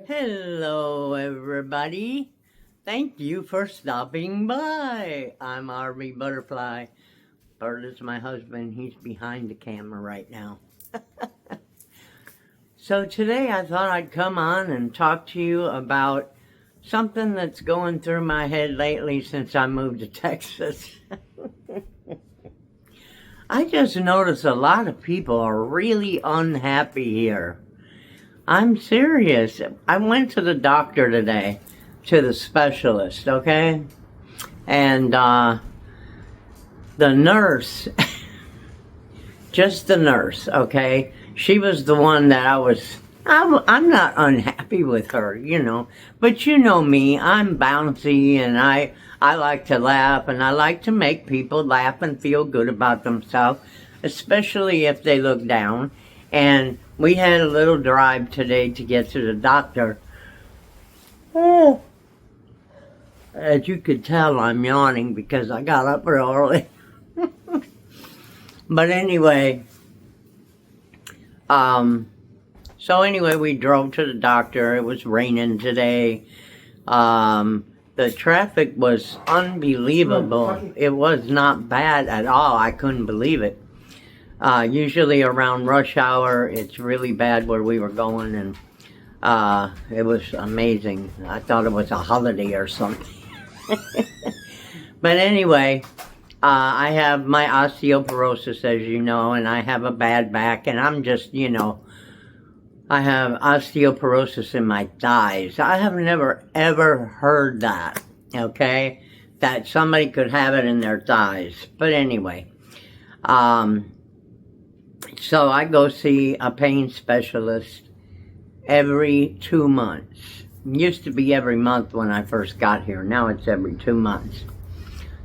Hello, everybody. Thank you for stopping by. I'm Arby Butterfly. Bert is my husband. He's behind the camera right now. So today I thought I'd come on and talk to you about something that's going through my head lately since I moved to Texas. I just noticed a lot of people are really unhappy here. I'm serious. I went to the doctor today, to the specialist, okay? And the nurse, just the nurse, okay? She was the one that I'm not unhappy with her, you know. But you know me, I'm bouncy and I like to laugh and I like to make people laugh and feel good about themselves, especially if they look down. And we had a little drive today to get to the doctor. Oh, as you could tell, I'm yawning because I got up early. But anyway, we drove to the doctor. It was raining today. The traffic was unbelievable. It was not bad at all. I couldn't believe it. Usually around rush hour, it's really bad where we were going, and it was amazing. I thought it was a holiday or something. But anyway, I have my osteoporosis, as you know, and I have a bad back, and I'm just, you know, I have osteoporosis in my thighs. I have never, ever heard that, okay, that somebody could have it in their thighs. But anyway, so I go see a pain specialist every 2 months. It used to be every month when I first got here. Now it's every 2 months.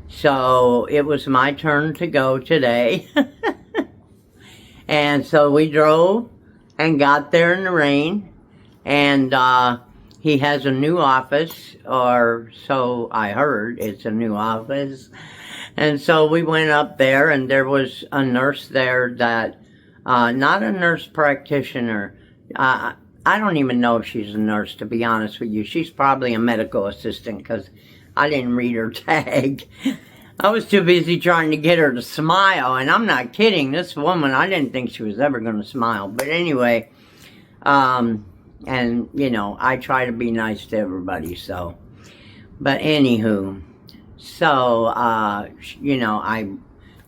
So it was my turn to go today. And so we drove and got there in the rain. And he has a new office, or so I heard. It's a new office. And so we went up there, and there was a nurse there that not a nurse practitioner. I don't even know if she's a nurse, to be honest with you. She's probably a medical assistant because I didn't read her tag. I was too busy trying to get her to smile, and I'm not kidding. This woman, I didn't think she was ever going to smile. But anyway, and, you know, I try to be nice to everybody, so. But anywho, so, you know,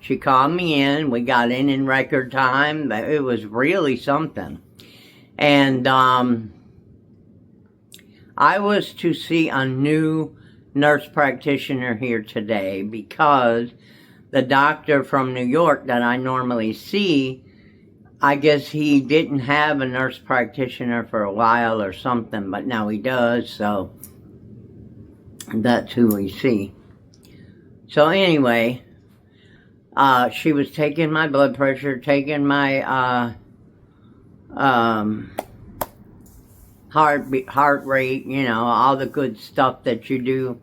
she called me in. We got in record time. It was really something. And I was to see a new nurse practitioner here today because the doctor from New York that I normally see, I guess he didn't have a nurse practitioner for a while or something, but now he does, so that's who we see. So anyway, she was taking my blood pressure, taking my heart rate, you know, all the good stuff that you do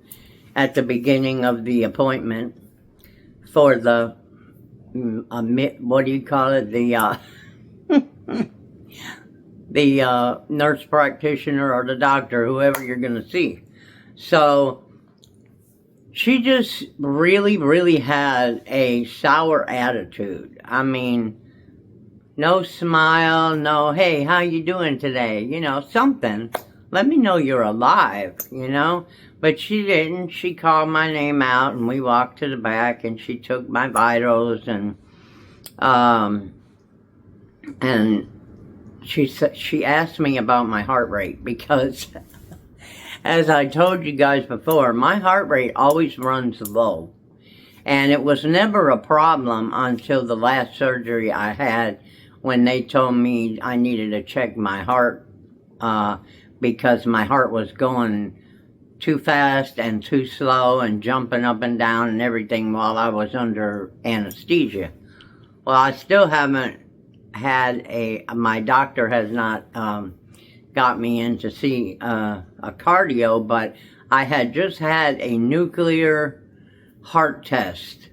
at the beginning of the appointment for the, what do you call it, the nurse practitioner or the doctor, whoever you're going to see. So she just really, really had a sour attitude. I mean, no smile, no, hey, how you doing today? You know, something. Let me know you're alive, you know? But she didn't. She called my name out, and we walked to the back, and she took my vitals, and she asked me about my heart rate because, as I told you guys before, my heart rate always runs low. And it was never a problem until the last surgery I had, when they told me I needed to check my heart because my heart was going too fast and too slow and jumping up and down and everything while I was under anesthesia. Well, I still haven't had my doctor has not got me in to see a cardio, but I had just had a nuclear heart test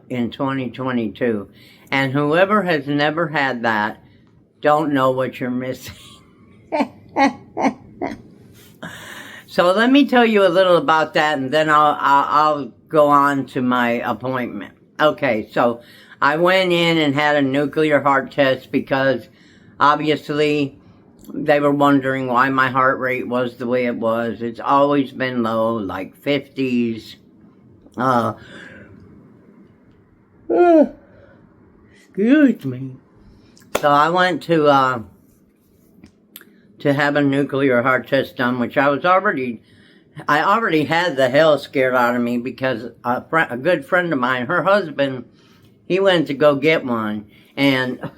in 2022. And whoever has never had that don't know what you're missing. So let me tell you a little about that, and then I'll go on to my appointment. Okay, so I went in and had a nuclear heart test because obviously they were wondering why my heart rate was the way it was. It's always been low, like 50s. Excuse me. So I went to have a nuclear heart test done, which I already had the hell scared out of me because a good friend of mine, her husband, he went to go get one, and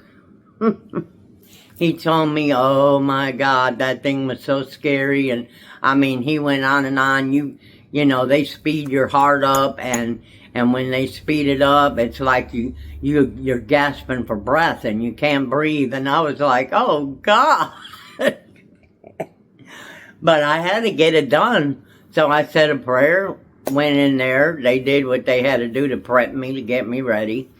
he told me, oh my God, that thing was so scary. And I mean, he went on and on. You know, they speed your heart up, and when they speed it up, it's like you're gasping for breath and you can't breathe. And I was like, oh God. But I had to get it done. So I said a prayer, went in there. They did what they had to do to prep me, to get me ready.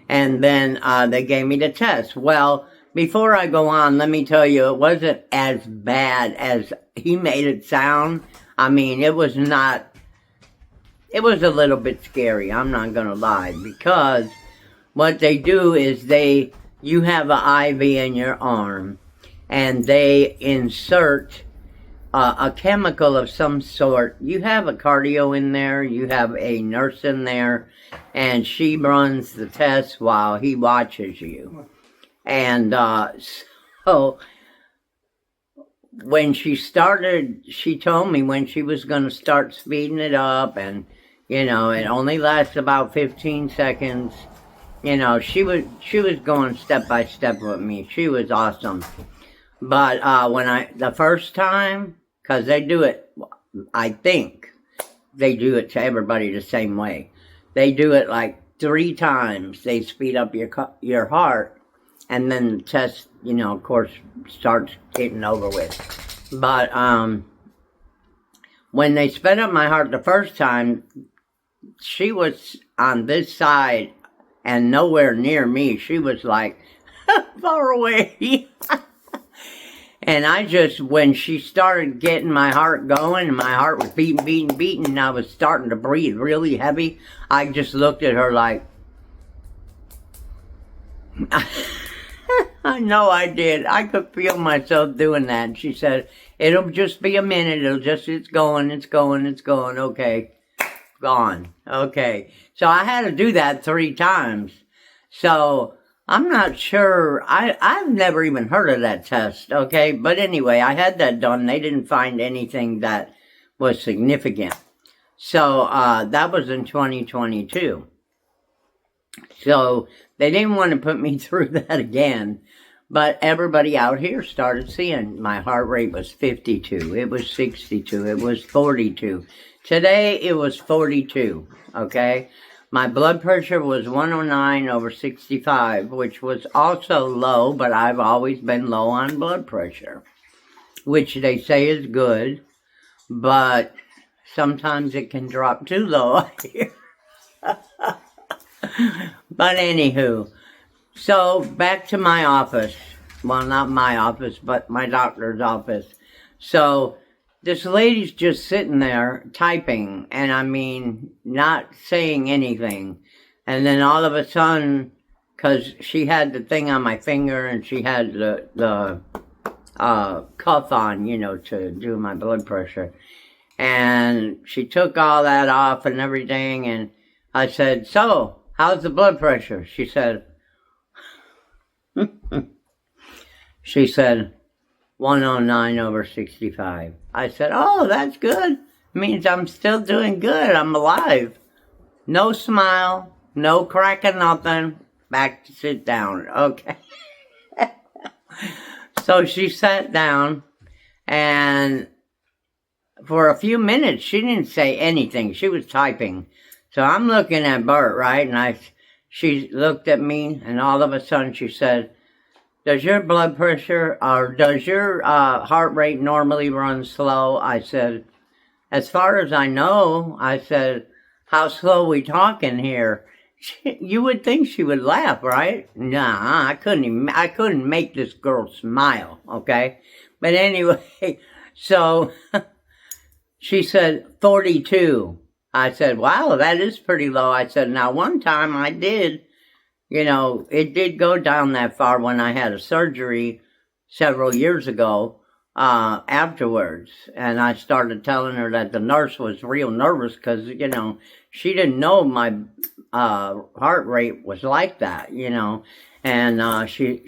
And then they gave me the test. Well, before I go on, let me tell you, it wasn't as bad as he made it sound. I mean, it was not, it was a little bit scary, I'm not going to lie. Because what they do is you have an IV in your arm, and they insert a chemical of some sort. You have a cardio in there, you have a nurse in there, and she runs the test while he watches you. And so when she started, she told me when she was going to start speeding it up, and you know, it only lasts about 15 seconds. You know, she was going step by step with me. She was awesome. But the first time, because they do it, I think they do it to everybody the same way. They do it like 3 times. They speed up your heart, and then the test, you know, of course, starts getting over with. But when they sped up my heart the first time, she was on this side and nowhere near me. She was like far away. And I just, when she started getting my heart going, and my heart was beating, and I was starting to breathe really heavy, I just looked at her like, I know I did. I could feel myself doing that. And she said, it'll just be a minute. It's going. Okay. Gone. Okay. So I had to do that 3 times. So I'm not sure. I've never even heard of that test, okay? But anyway, I had that done. They didn't find anything that was significant. So that was in 2022. So they didn't want to put me through that again. But everybody out here started seeing my heart rate was 52. It was 62. It was 42. Today it was 42, okay? My blood pressure was 109/65, which was also low, but I've always been low on blood pressure, which they say is good, but sometimes it can drop too low, I hear. But anywho, so back to my office. Well, not my office, but my doctor's office. So this lady's just sitting there typing, and I mean, not saying anything. And then all of a sudden, because she had the thing on my finger, and she had the cuff on, you know, to do my blood pressure. And she took all that off and everything, and I said, so, how's the blood pressure? She said, 109/65. I said, oh, that's good. Means I'm still doing good. I'm alive. No smile, no cracking nothing. Back to sit down. Okay. So she sat down, and for a few minutes, she didn't say anything. She was typing. So I'm looking at Bert, right? And she looked at me, and all of a sudden she said, does your blood pressure, or does your heart rate normally run slow? I said, as far as I know. I said, how slow we talking here? You would think she would laugh, right? Nah, I couldn't make this girl smile, okay? But anyway, so She said, 42. I said, wow, that is pretty low. I said, now one time I did, it did go down that far when I had a surgery several years ago afterwards. And I started telling her that the nurse was real nervous because, she didn't know my heart rate was like that, And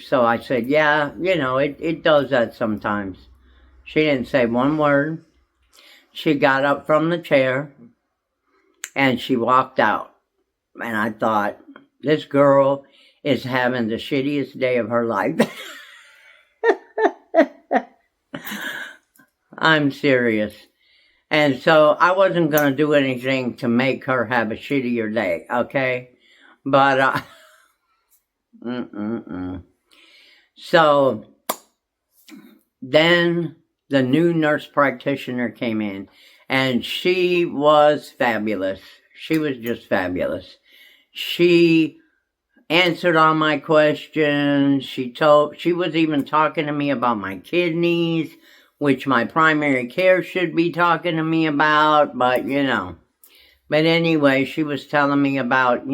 so I said, yeah, it does that sometimes. She didn't say one word. She got up from the chair and she walked out. And I thought, this girl is having the shittiest day of her life. I'm serious. And so I wasn't going to do anything to make her have a shittier day, okay? But, So then the new nurse practitioner came in, and she was fabulous. She was just fabulous. She answered all my questions. She was even talking to me about my kidneys, which my primary care should be talking to me about, but But anyway, she was telling me about,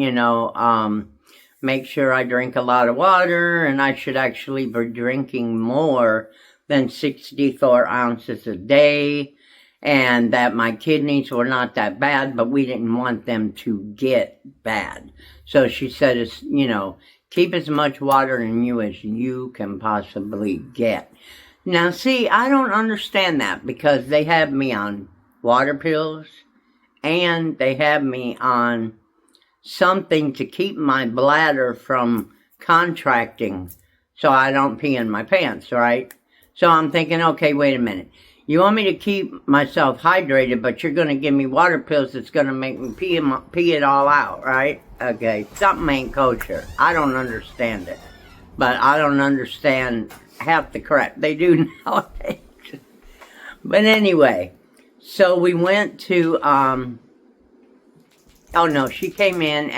make sure I drink a lot of water, and I should actually be drinking more than 64 ounces a day, and that my kidneys were not that bad, but we didn't want them to get bad. So she said, keep as much water in you as you can possibly get. Now, see, I don't understand that because they have me on water pills and they have me on something to keep my bladder from contracting so I don't pee in my pants, right? So I'm thinking, okay, wait a minute. You want me to keep myself hydrated, but you're going to give me water pills that's going to make me pee it all out, right? Okay, something ain't kosher. I don't understand it. But I don't understand half the crap they do nowadays. But anyway, so we went to, she came in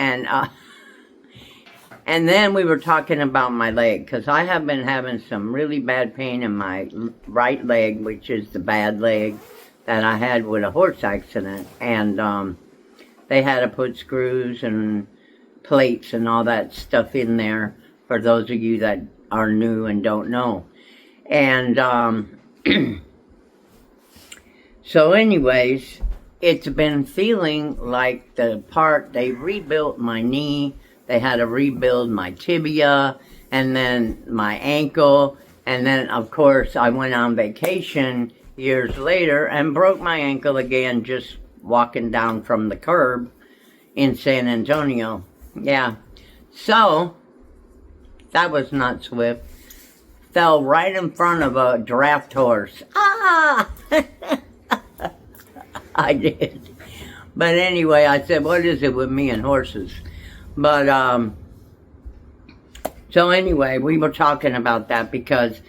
and then we were talking about my leg, because I have been having some really bad pain in my right leg, which is the bad leg that I had with a horse accident. And they had to put screws and plates and all that stuff in there for those of you that are new and don't know. And so anyways, it's been feeling like they rebuilt my knee. They had to rebuild my tibia and then my ankle. And then, of course, I went on vacation years later and broke my ankle again just walking down from the curb in San Antonio. Yeah. So, that was not swift. Fell right in front of a draft horse. Ah! I did. But anyway, I said, what is it with me and horses? But, so anyway, we were talking about that because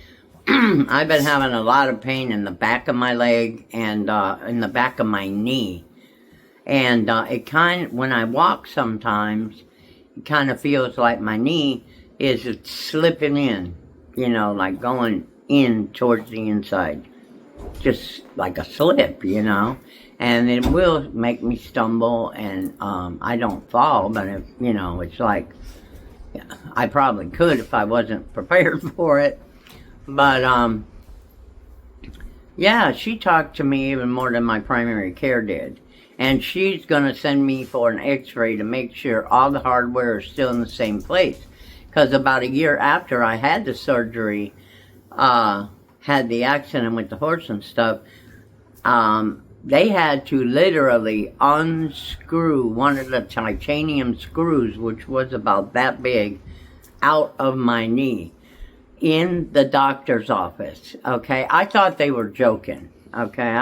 I've been having a lot of pain in the back of my leg and in the back of my knee. And when I walk sometimes, it kind of feels like my knee is slipping in, like going in towards the inside. Just like a slip, and it will make me stumble, and I don't fall, but it's like, I probably could if I wasn't prepared for it. But yeah, she talked to me even more than my primary care did, and she's going to send me for an x-ray to make sure all the hardware is still in the same place, because about a year after I had the surgery, had the accident with the horse and stuff, they had to literally unscrew one of the titanium screws, which was about that big, out of my knee in the doctor's office. Okay, I thought they were joking. Okay,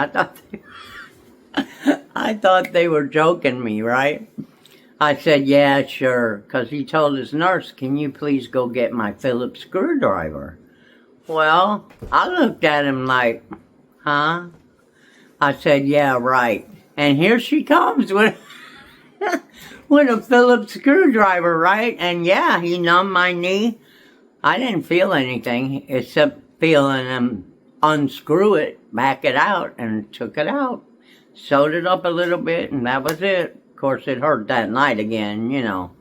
I thought they were joking me, right? I said, yeah, sure, because he told his nurse, can you please go get my Phillips screwdriver? Well, I looked at him like, huh? I said, yeah, right. And here she comes with a Phillips screwdriver, right? And yeah, he numbed my knee. I didn't feel anything except feeling him unscrew it, back it out, and took it out. sewed it up a little bit, and that was it. Of course, it hurt that night again, you know.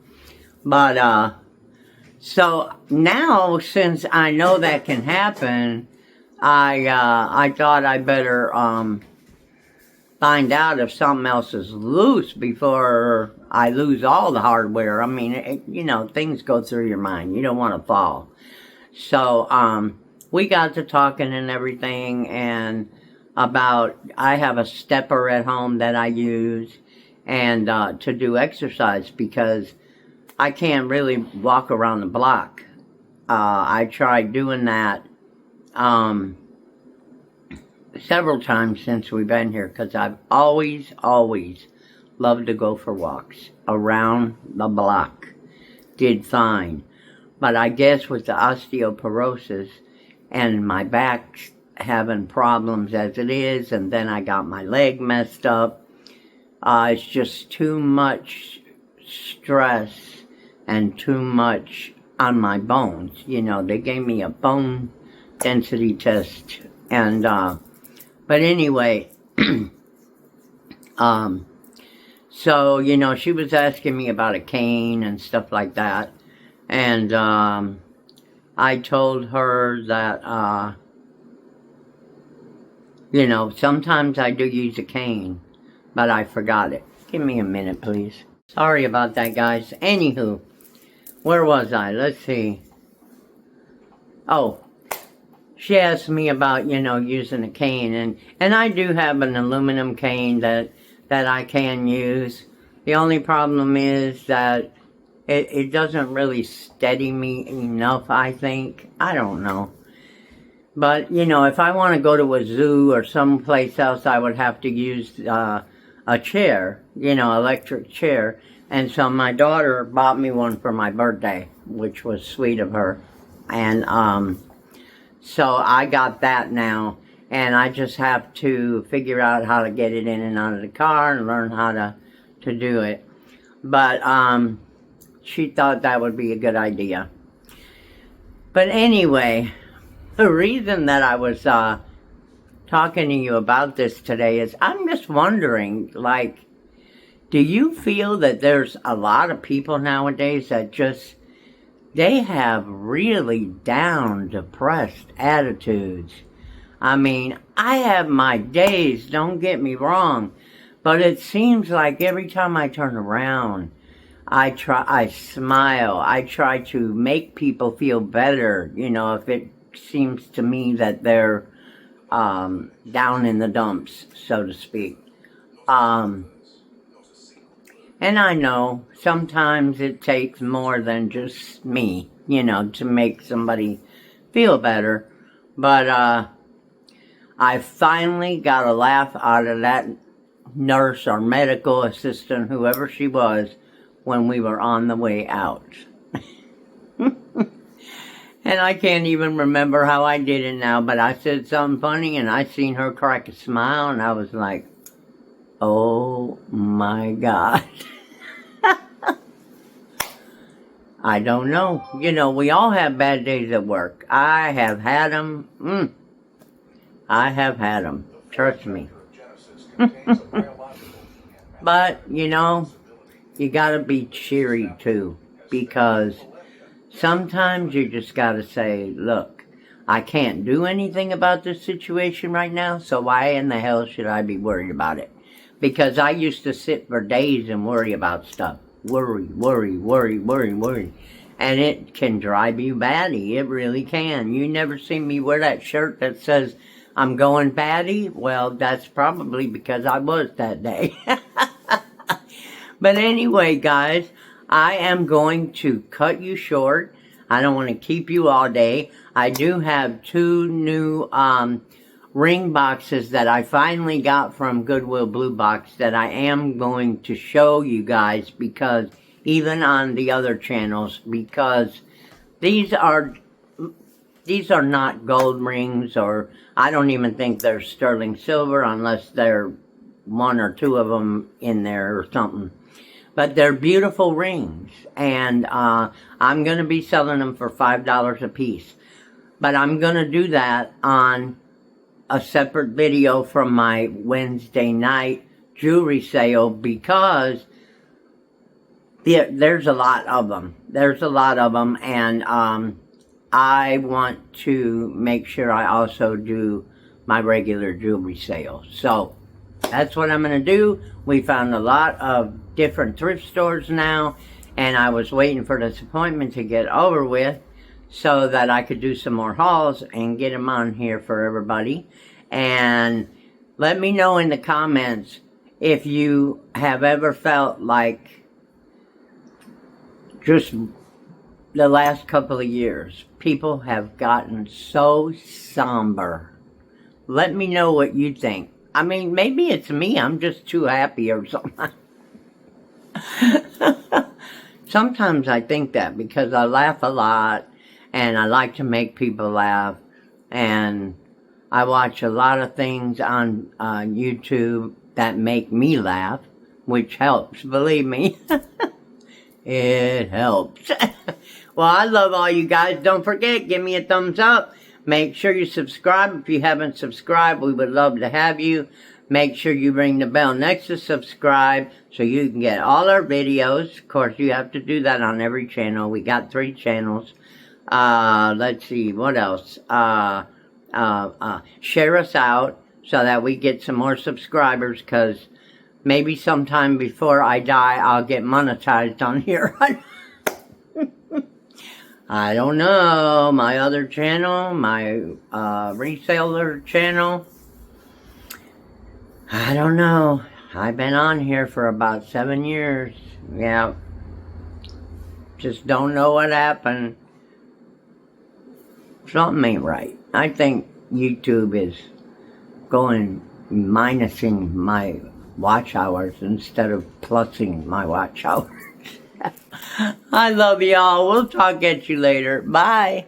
But, so now, since I know that can happen, I thought I better, find out if something else is loose before I lose all the hardware. I mean, you know, things go through your mind. You don't want to fall. So, we got to talking and everything, and I have a stepper at home that I use, and to do exercise, because I can't really walk around the block. I tried doing that several times since we've been here, because I've always loved to go for walks around the block. Did fine. But I guess with the osteoporosis and my back having problems as it is, and then I got my leg messed up, it's just too much stress and too much on my bones. You know, they gave me a bone density test, and but anyway, so, you know, she was asking me about a cane and stuff like that, and I told her that, you know, sometimes I do use a cane, but I forgot it. Give me a minute, please. Sorry about that, guys. Anywho, where was I? Let's see. Oh, she asked me about, you know, using a cane, and I do have an aluminum cane that I can use. The only problem is that it doesn't really steady me enough, I think. I don't know. But, you know, if I want to go to a zoo or someplace else, I would have to use a chair, you know, electric chair. And so my daughter bought me one for my birthday, which was sweet of her. And so I got that now, and I just have to figure out how to get it in and out of the car and learn how to do it. But she thought that would be a good idea. But anyway, the reason that I was talking to you about this today is I'm just wondering, like, do you feel that there's a lot of people nowadays that just, they have really down, depressed attitudes? I mean, I have my days, don't get me wrong, but it seems like every time I turn around, I smile, I try to make people feel better, you know, if it seems to me that they're down in the dumps, so to speak. And I know sometimes it takes more than just me, you know, to make somebody feel better. But I finally got a laugh out of that nurse or medical assistant, whoever she was, when we were on the way out. And I can't even remember how I did it now, but I said something funny and I seen her crack a smile, and I was like, oh my God. I don't know. You know, we all have bad days at work. I have had them. I have had them. Trust me. But, you know, you gotta be cheery too, because sometimes you just gotta say, look, I can't do anything about this situation right now, so why in the hell should I be worried about it? Because I used to sit for days and worry about stuff. Worry. And it can drive you batty. It really can. You never seen me wear that shirt that says, I'm going batty? Well, that's probably because I was that day. But anyway, guys, I am going to cut you short. I don't want to keep you all day. I do have 2 new ring boxes that I finally got from Goodwill Blue Box that I am going to show you guys, because even on the other channels, because these are not gold rings, or I don't even think they're sterling silver unless there 1 or 2 of them in there or something. But they're beautiful rings, and I'm going to be selling them for $5 a piece. But I'm going to do that on a separate video from my Wednesday night jewelry sale because there's a lot of them. There's a lot of them, and I want to make sure I also do my regular jewelry sale. So that's what I'm going to do. We found a lot of different thrift stores now, and I was waiting for this appointment to get over with so that I could do some more hauls and get them on here for everybody. And let me know in the comments if you have ever felt like just the last couple of years, people have gotten so somber. Let me know what you think. I mean, maybe it's me. I'm just too happy or something. Sometimes I think that because I laugh a lot and I like to make people laugh. And I watch a lot of things on YouTube that make me laugh, which helps, believe me. It helps. Well, I love all you guys. Don't forget, give me a thumbs up. Make sure you subscribe. If you haven't subscribed, we would love to have you. Make sure you ring the bell next to subscribe so you can get all our videos. Of course, you have to do that on every channel. We got 3 channels. Let's see, what else? Share us out so that we get some more subscribers, because maybe sometime before I die, I'll get monetized on here. I don't know. My other channel, my reseller channel, I don't know. I've been on here for about 7 years. Yeah. Just don't know what happened. Something ain't right. I think YouTube is minusing my watch hours instead of plusing my watch hours. I love y'all. We'll talk at you later. Bye.